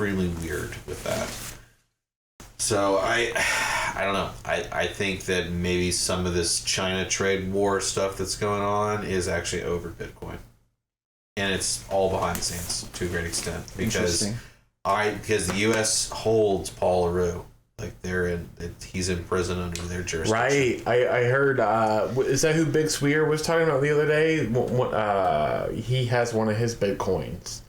extremely weird with that. So I don't know. I think that maybe some of this China trade war stuff that's going on is actually over Bitcoin, and it's all behind the scenes to a great extent because the U.S. holds Paul LaRue. Like he's in prison under their jurisdiction. Right. I heard. Is that who Big Swear was talking about the other day? He has one of his Bitcoins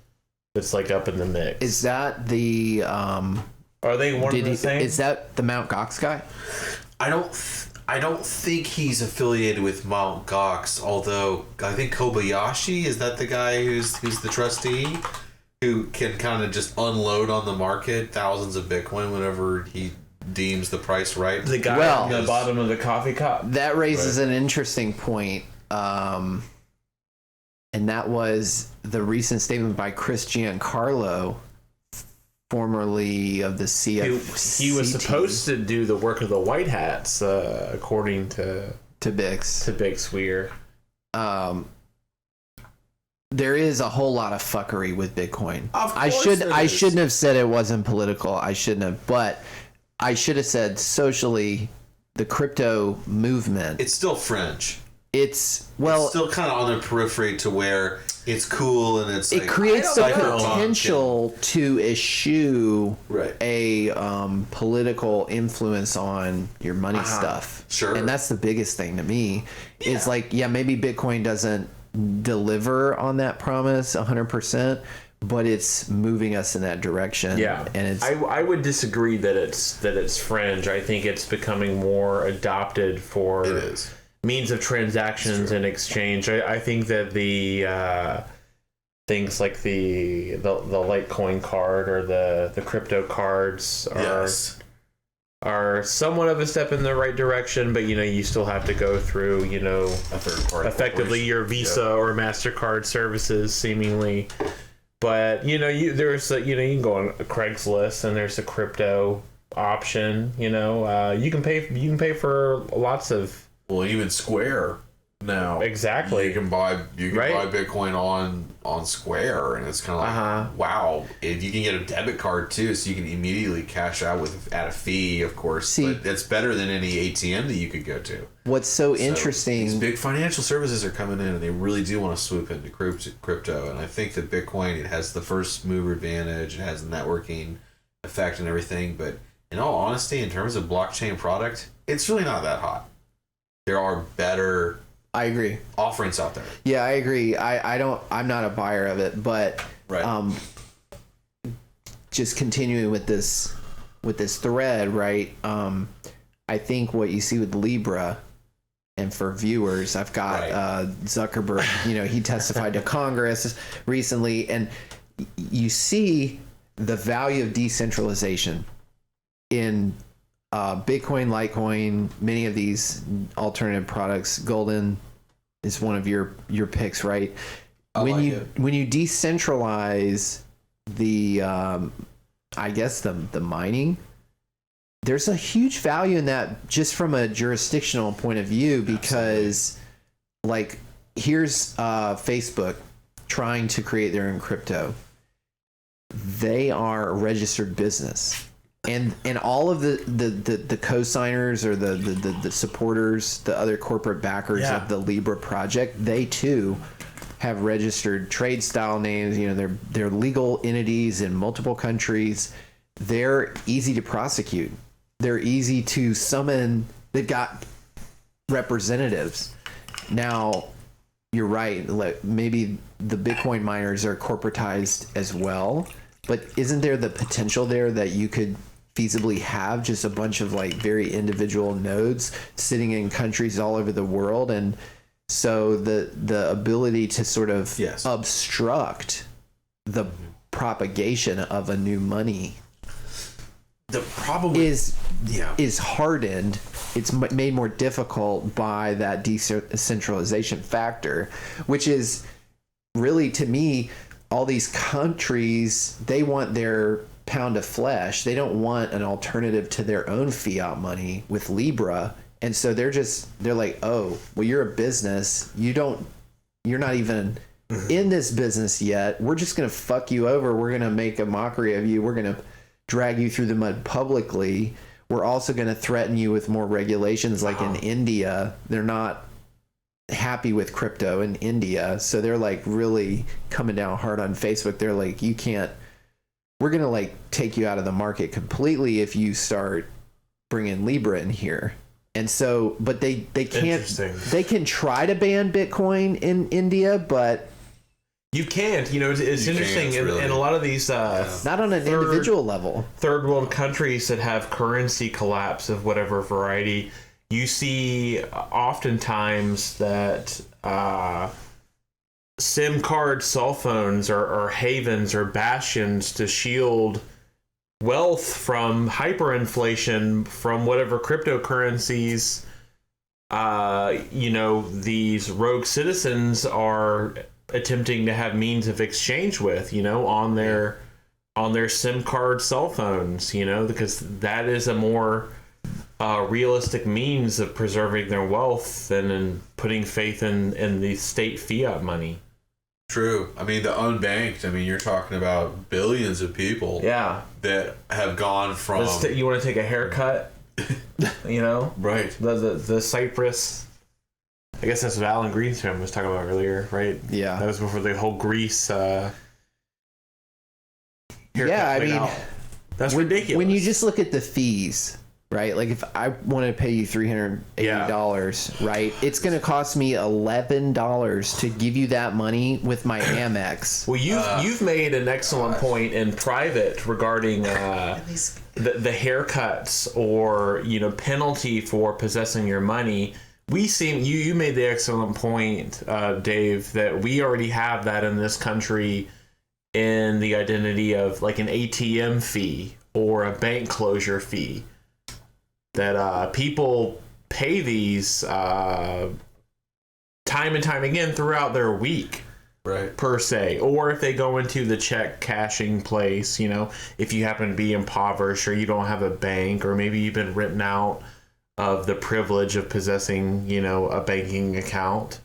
that's like up in the mix. Is that the? Are they one of the same? Is that the Mt. Gox guy? I don't think he's affiliated with Mt. Gox. Although I think Kobayashi is that the guy who's the trustee who can kind of just unload on the market thousands of Bitcoin whenever he deems the price right. The guy at the bottom of the coffee cup. That raises an interesting point. And that was the recent statement by Chris Giancarlo, formerly of the CFC. He was supposed to do the work of the White Hats, according to Bix. To Big Swear. There is a whole lot of fuckery with Bitcoin. I shouldn't have said it wasn't political. I shouldn't have, but I should have said socially, the crypto movement. It's still fringe. It's still kind of on the periphery to where it's cool and it creates the potential to eschew right. a political influence on your money stuff. Sure. And that's the biggest thing to me. Yeah. It's like, maybe Bitcoin doesn't deliver on that promise 100%, but it's moving us in that direction. Yeah. And it's I would disagree that it's fringe. I think it's becoming more adopted for means of transactions and exchange. I think that the things like the Litecoin card or the crypto cards are somewhat of a step in the right direction, but you still have to go through a third party, effectively your Visa or MasterCard services seemingly. But you can go on Craigslist and there's a crypto option. You can pay for lots of. Well, even Square now. Exactly. You can buy Bitcoin on Square, and it's kind of like wow. And you can get a debit card too, so you can immediately cash out at a fee, of course. But it's better than any ATM that you could go to. What's so interesting? These big financial services are coming in, and they really do want to swoop into crypto. And I think that Bitcoin, it has the first mover advantage, it has the networking effect and everything. But in all honesty, in terms of blockchain product, it's really not that hot. There are better offerings out there. Yeah, I agree. I'm not a buyer of it, but just continuing with this thread, right? I think what you see with Libra, and for viewers, I've got Zuckerberg, he testified to Congress recently, and you see the value of decentralization in Bitcoin, Litecoin, many of these alternative products. Golden is one of your picks, right? When you decentralize the the mining, there's a huge value in that just from a jurisdictional point of view, because here's Facebook trying to create their own crypto. They are a registered business. And all of the co-signers or the supporters, the other corporate backers of the Libra project, they too have registered trade style names. They're legal entities in multiple countries. They're easy to prosecute. They're easy to summon. They've got representatives. Now, you're right. Maybe the Bitcoin miners are corporatized as well, but isn't there the potential there that you could feasibly have just a bunch of very individual nodes sitting in countries all over the world? And so the ability to sort of obstruct the propagation of a new money is hardened. It's made more difficult by that decentralization factor, which is really, to me, all these countries, they want their pound of flesh. They don't want an alternative to their own fiat money with Libra. And so they're like, oh, well, you're a business. You're not even in this business yet. We're just going to fuck you over. We're going to make a mockery of you. We're going to drag you through the mud publicly. We're also going to threaten you with more regulations. Like in India, they're not happy with crypto in India. So they're like really coming down hard on Facebook. They're like, we're going to like take you out of the market completely if you start bringing Libra in here. And so, but they can't, they can try to ban Bitcoin in India, but you can't. It's interesting. In a lot of these, not on an individual level, third world countries that have currency collapse of whatever variety, you see oftentimes that SIM card cell phones are havens or bastions to shield wealth from hyperinflation from whatever cryptocurrencies these rogue citizens are attempting to have means of exchange with, on their SIM card cell phones, because that is a more realistic means of preserving their wealth than in putting faith in the state fiat money. True. I mean, the unbanked, you're talking about billions of people that have gone from... You want to take a haircut? Right. The Cyprus... I guess that's what Alan Greenspan was talking about earlier, right? Yeah. That was before the whole Greece haircut that's ridiculous. When you just look at the fees, right? Like if I want to pay you $380, right? It's going to cost me $11 to give you that money with my Amex. Well, you've made an excellent point in private regarding the haircuts or penalty for possessing your money. You made the excellent point, Dave, that we already have that in this country in the identity of like an ATM fee or a bank closure fee. That people pay these time and time again throughout their week, right? Per se, or if they go into the check cashing place, if you happen to be impoverished or you don't have a bank, or maybe you've been written out of the privilege of possessing, a banking account,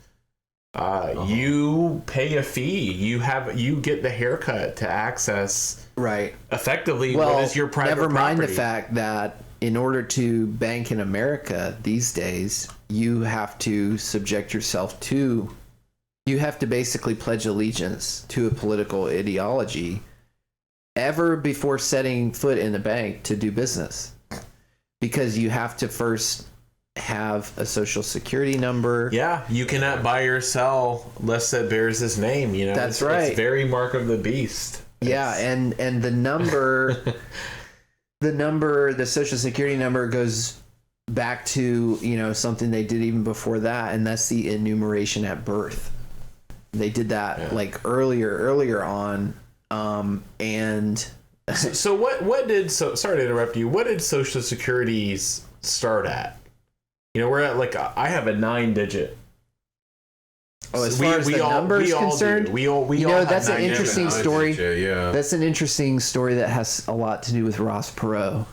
you pay a fee. You get the haircut to access effectively what is your private property. Never mind the fact that in order to bank in America these days, you have to subject yourself to, you have to basically pledge allegiance to a political ideology ever before setting foot in the bank to do business. Because you have to first have a social security number. Yeah, you cannot buy or sell unless it bears his name, That's right. It's very mark of the beast. Yeah, and the number... the social security number goes back to, something they did even before that, and that's the enumeration at birth. They did that earlier on, and so what did sorry to interrupt you. What did Social Security's start at? We're at I have a 9-digit. Oh, as far as the numbers concerned, we all that's an interesting story. Yeah. That's an interesting story that has a lot to do with Ross Perot.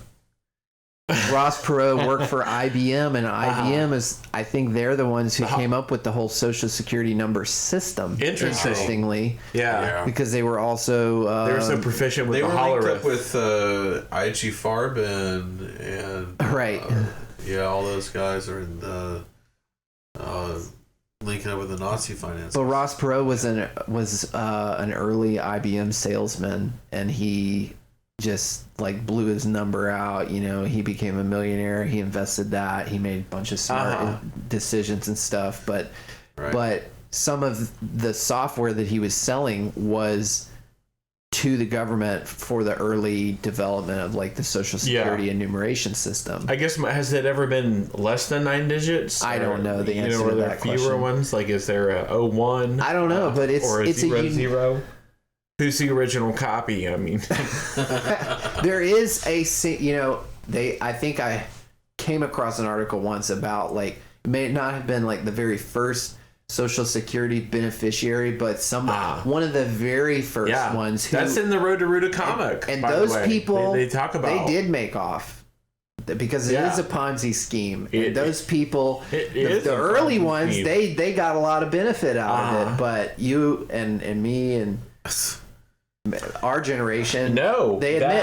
Ross Perot worked for IBM, and IBM is, I think they're the ones who came up with the whole Social Security number system. Interestingly. Yeah. Because they were also... they were so proficient with the holorith. They were linked up with IG Farben and... Right. All those guys are in the... linking up with the Nazi finance. But Ross Perot was an early IBM salesman, and he just blew his number out. He became a millionaire. He invested that. He made a bunch of smart decisions and stuff. But some of the software that he was selling was to the government for the early development of the Social Security enumeration system. I guess, has it ever been less than 9 digits? I don't know the answer to that question. Fewer ones? Is there a 01? I don't know, but it's a 0. Who's the original copy? There is I think I came across an article once about it may not have been the very first Social Security beneficiary, but one of the very first ones. That's in the Road to Ruta comic. And those people, they talk about. They did make off because it is a Ponzi scheme. And those people, the early ones, they got a lot of benefit out of it. But you and me and our generation, they admit